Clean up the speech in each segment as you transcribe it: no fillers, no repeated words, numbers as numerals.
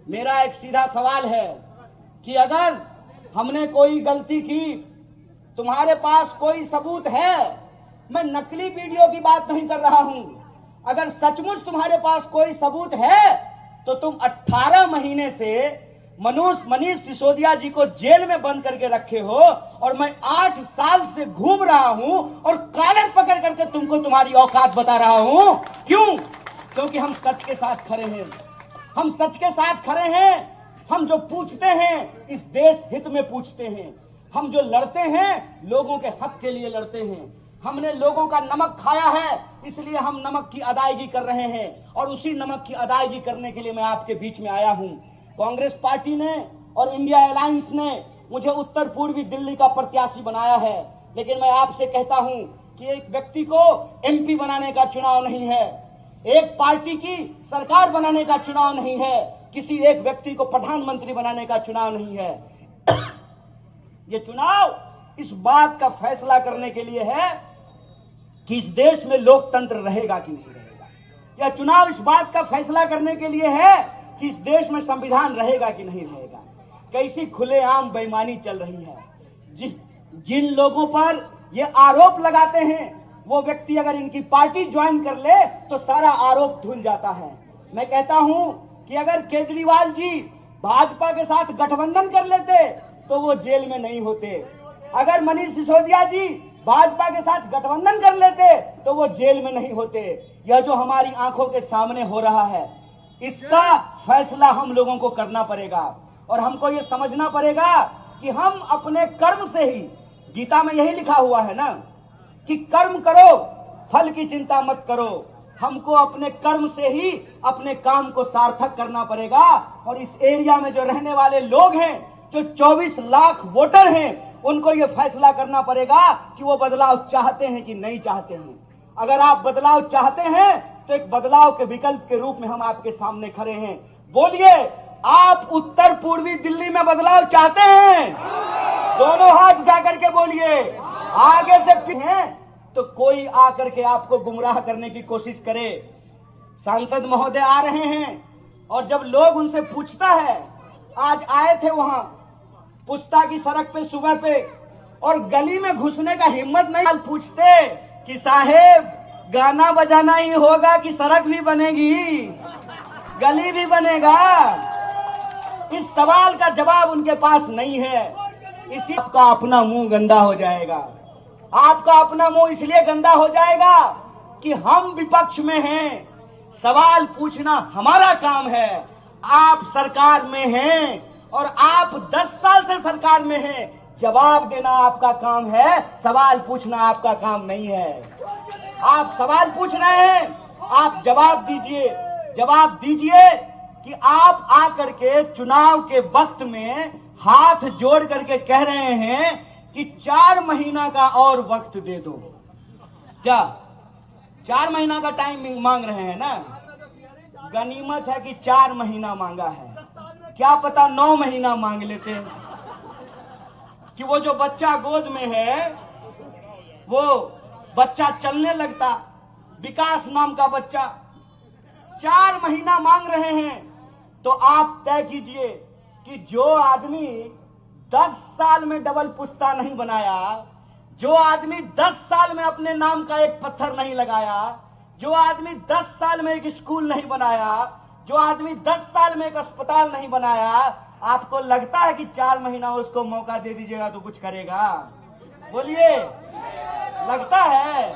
मेरा एक सीधा सवाल है कि अगर हमने कोई गलती की, तुम्हारे पास कोई सबूत है? मैं नकली वीडियो की बात नहीं कर रहा हूं। अगर सचमुच तुम्हारे पास कोई सबूत है तो तुम 18 महीने से मनीष सिसोदिया जी को जेल में बंद करके रखे हो और मैं 8 साल से घूम रहा हूं और कॉलर पकड़ करके तुमको तुम्हारी औकात बता रहा हूं। क्यों? क्योंकि हम सच के साथ खड़े हैं। हम सच के साथ खड़े हैं। हम जो पूछते हैं इस देश हित में पूछते हैं। हम जो लड़ते हैं लोगों के हक के लिए लड़ते हैं। हमने लोगों का नमक खाया है, इसलिए हम नमक की अदायगी कर रहे हैं और उसी नमक की अदायगी करने के लिए मैं आपके बीच में आया हूं। कांग्रेस पार्टी ने और इंडिया अलायंस ने मुझे उत्तर पूर्वी दिल्ली का प्रत्याशी बनाया है, लेकिन मैं आपसे कहता हूं कि एक व्यक्ति को एमपी बनाने का चुनाव नहीं है, एक पार्टी की सरकार बनाने का चुनाव नहीं है, किसी एक व्यक्ति को प्रधानमंत्री बनाने का चुनाव नहीं है। ये चुनाव इस बात का फैसला करने के लिए है कि इस देश में लोकतंत्र रहेगा कि नहीं रहेगा। यह चुनाव इस बात का फैसला करने के लिए है कि इस देश में संविधान रहेगा कि नहीं रहेगा। कैसी खुलेआम बेईमानी चल रही है। जिन लोगों पर ये आरोप लगाते हैं वो व्यक्ति अगर इनकी पार्टी ज्वाइन कर ले तो सारा आरोप धुल जाता है। मैं कहता हूं कि अगर केजरीवाल जी भाजपा के साथ गठबंधन कर लेते तो वो जेल में नहीं होते। अगर मनीष सिसोदिया जी भाजपा के साथ गठबंधन कर लेते तो वो जेल में नहीं होते। यह जो हमारी आंखों के सामने हो रहा है, इसका फैसला हम लोगों को करना पड़ेगा और हमको ये समझना पड़ेगा कि हम अपने कर्म से ही, गीता में यही लिखा हुआ है ना कि कर्म करो फल की चिंता मत करो। हमको अपने कर्म से ही अपने काम को सार्थक करना पड़ेगा। और इस एरिया में जो रहने वाले लोग हैं, जो 24 लाख वोटर हैं, उनको ये फैसला करना पड़ेगा कि वो बदलाव चाहते हैं कि नहीं चाहते हैं। अगर आप बदलाव चाहते हैं तो एक बदलाव के विकल्प के रूप में हम आपके सामने खड़े हैं। बोलिए, आप उत्तर पूर्वी दिल्ली में बदलाव चाहते हैं? दोनों हाथ उठा करके बोलिए। आगे से हैं तो कोई आकर के आपको गुमराह करने की कोशिश करे। सांसद महोदय आ रहे हैं और जब लोग उनसे पूछता है, आज आए थे वहां पुस्ता की सड़क पे सुबह पे और गली में घुसने का हिम्मत नहीं, पूछते कि साहेब गाना बजाना ही होगा कि सड़क भी बनेगी, गली भी बनेगा? इस सवाल का जवाब उनके पास नहीं है। इसी आपका अपना मुंह गंदा हो जाएगा। आपका अपना मुंह इसलिए गंदा हो जाएगा कि हम विपक्ष में हैं, सवाल पूछना हमारा काम है। आप सरकार में हैं और आप 10 साल से सरकार में हैं, जवाब देना आपका काम है, सवाल पूछना आपका काम नहीं है। आप सवाल पूछ रहे हैं, आप जवाब दीजिए। जवाब दीजिए कि आप आकर के चुनाव के वक्त में हाथ जोड़ करके कह रहे हैं कि 4 महीना का और वक्त दे दो। क्या 4 महीना का टाइम मांग रहे हैं ना? गनीमत है कि 4 महीना मांगा है, क्या पता 9 महीना मांग लेते कि वो जो बच्चा गोद में है वो बच्चा चलने लगता, विकास नाम का बच्चा। 4 महीना मांग रहे हैं तो आप तय कीजिए कि जो आदमी 10 साल में डबल पुश्ता नहीं बनाया, जो आदमी 10 साल में अपने नाम का एक पत्थर नहीं लगाया, जो आदमी 10 साल में एक स्कूल नहीं बनाया, जो आदमी 10 साल में एक अस्पताल नहीं बनाया, आपको लगता है कि 4 महीना उसको मौका दे दीजिएगा तो कुछ करेगा? बोलिए, लगता है?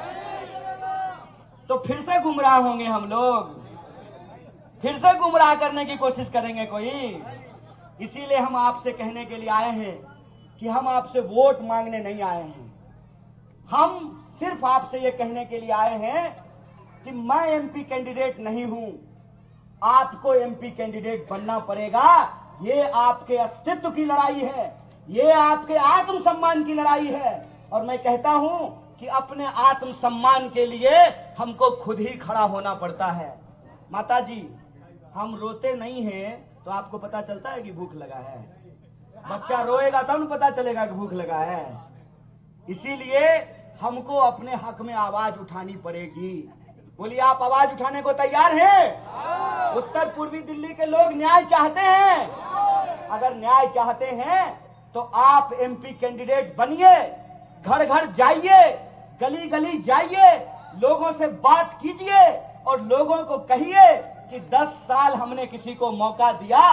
तो फिर से गुमराह होंगे हम लोग, फिर से गुमराह करने की कोशिश करेंगे कोई। इसीलिए हम आपसे कहने के लिए आए हैं कि हम आपसे वोट मांगने नहीं आए हैं। हम सिर्फ आपसे ये कहने के लिए आए हैं कि मैं एमपी कैंडिडेट नहीं हूं, आपको एमपी कैंडिडेट बनना पड़ेगा। ये आपके अस्तित्व की लड़ाई है, ये आपके आत्मसम्मान की लड़ाई है। और मैं कहता हूं कि अपने आत्मसम्मान के लिए हमको खुद ही खड़ा होना पड़ता है। माता जी, हम रोते नहीं हैं तो आपको पता चलता है कि भूख लगा है। बच्चा रोएगा तब न पता चलेगा कि भूख लगा है। इसीलिए हमको अपने हक में आवाज उठानी पड़ेगी। बोलिए, आप आवाज उठाने को तैयार हैं? उत्तर पूर्वी दिल्ली के लोग न्याय चाहते हैं। अगर न्याय चाहते हैं तो आप एमपी कैंडिडेट बनिए, घर घर जाइए, गली गली जाइए, लोगों से बात कीजिए और लोगों को कहिए कि 10 साल हमने किसी को मौका दिया,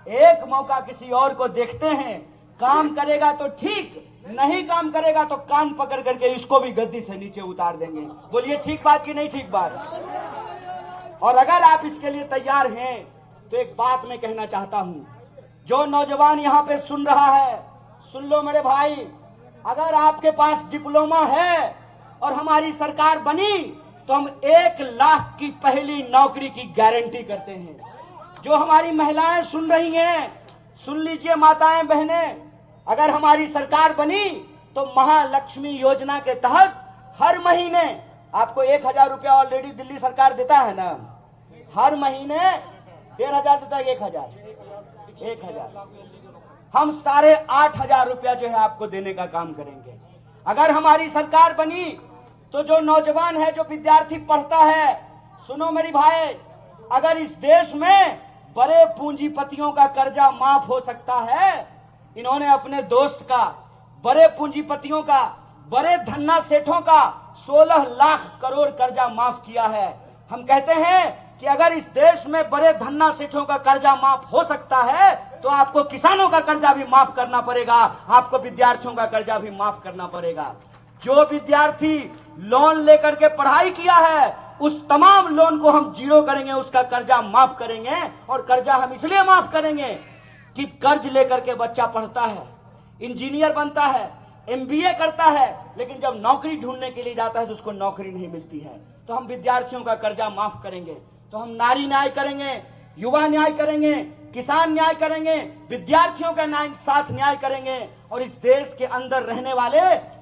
एक मौका किसी और को देखते हैं, काम करेगा तो ठीक, नहीं काम करेगा तो कान पकड़ करके इसको भी गद्दी से नीचे उतार देंगे। बोलिए, ठीक बात कि नहीं ठीक बात? और अगर आप इसके लिए तैयार हैं तो एक बात मैं कहना चाहता हूं, जो नौजवान यहां पे सुन रहा है, सुन लो मेरे भाई, अगर आपके पास डिप्लोमा है और हमारी सरकार बनी तो हम 1 लाख की पहली नौकरी की गारंटी करते हैं। जो हमारी महिलाएं सुन रही हैं, सुन लीजिए माताएं बहनें, अगर हमारी सरकार बनी तो महालक्ष्मी योजना के तहत हर महीने आपको 1000 रुपया ऑलरेडी दिल्ली सरकार देता है ना, हर महीने 1500 देता है, 1000 हम 8500 रुपया जो है आपको देने का काम करेंगे। अगर हमारी सरकार बनी तो जो नौजवान है, जो विद्यार्थी पढ़ता है, सुनो मेरी भाई, अगर इस देश में बड़े पूंजीपतियों का कर्जा माफ हो सकता है, इन्होंने अपने दोस्त का, बड़े पूंजीपतियों का, बड़े धन्ना सेठों का 16 लाख करोड़ कर्जा माफ किया है। हम कहते हैं कि अगर इस देश में बड़े धन्ना सेठों का कर्जा माफ हो सकता है तो आपको किसानों का कर्जा भी माफ करना पड़ेगा, आपको विद्यार्थियों का कर्जा भी माफ करना पड़ेगा। जो विद्यार्थी लोन लेकर के पढ़ाई किया है उस तमाम लोन को हम जीरो करेंगे, उसका कर्जा माफ करेंगे। और कर्जा हम इसलिए माफ करेंगे कि कर्ज लेकर के बच्चा पढ़ता है, इंजीनियर बनता है, एमबीए करता है, लेकिन जब नौकरी ढूंढने के लिए जाता है तो उसको नौकरी नहीं मिलती है। तो हम विद्यार्थियों का कर्जा माफ करेंगे, तो हम नारी न्याय करेंगे, युवा न्याय करेंगे, किसान न्याय करेंगे, विद्यार्थियों का साथ न्याय करेंगे। और इस देश के अंदर रहने वाले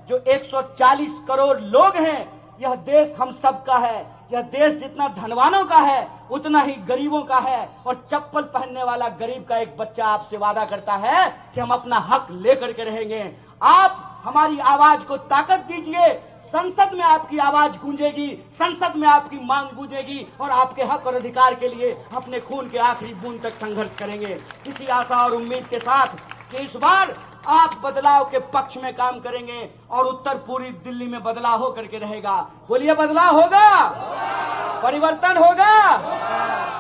जो 140 करोड़ लोग हैं, यह देश हम सबका है। यह देश जितना धनवानों का है उतना ही गरीबों का है। और चप्पल पहनने वाला गरीब का एक बच्चा आपसे वादा करता है कि हम अपना हक लेकर के रहेंगे। आप हमारी आवाज को ताकत दीजिए, संसद में आपकी आवाज गूंजेगी, संसद में आपकी मांग गूंजेगी और आपके हक और अधिकार के लिए अपने खून के आखिरी बूंद तक संघर्ष करेंगे। इसी आशा और उम्मीद के साथ कि इस बार आप बदलाव के पक्ष में काम करेंगे और उत्तर पूर्वी दिल्ली में बदलाव होकर के रहेगा। बोलिए, बदलाव होगा, परिवर्तन होगा।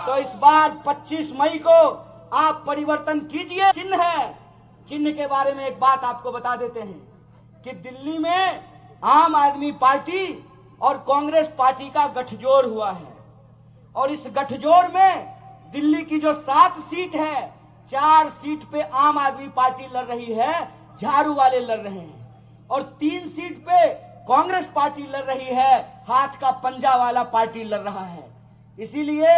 तो इस बार 25 मई को आप परिवर्तन कीजिए। चिन्ह है, चिन्ह के बारे में एक बात आपको बता देते हैं कि दिल्ली में आम आदमी पार्टी और कांग्रेस पार्टी का गठजोड़ हुआ है और इस गठजोड़ में दिल्ली की जो 7 सीट है, 4 सीट पे आम आदमी पार्टी लड़ रही है, झाड़ू वाले लड़ रहे हैं, और 3 सीट पे कांग्रेस पार्टी लड़ रही है, हाथ का पंजा वाला पार्टी लड़ रहा है। इसीलिए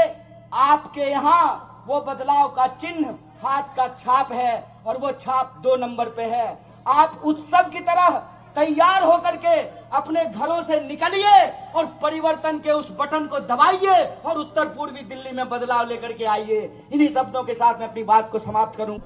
आपके यहाँ वो बदलाव का चिन्ह हाथ का छाप है और वो छाप 2 नंबर पे है। आप उत्सव की तरह तैयार होकर के अपने घरों से निकलिए और परिवर्तन के उस बटन को दबाइए और उत्तर पूर्वी दिल्ली में बदलाव लेकर के आइए। इन्हीं शब्दों के साथ मैं अपनी बात को समाप्त करूं।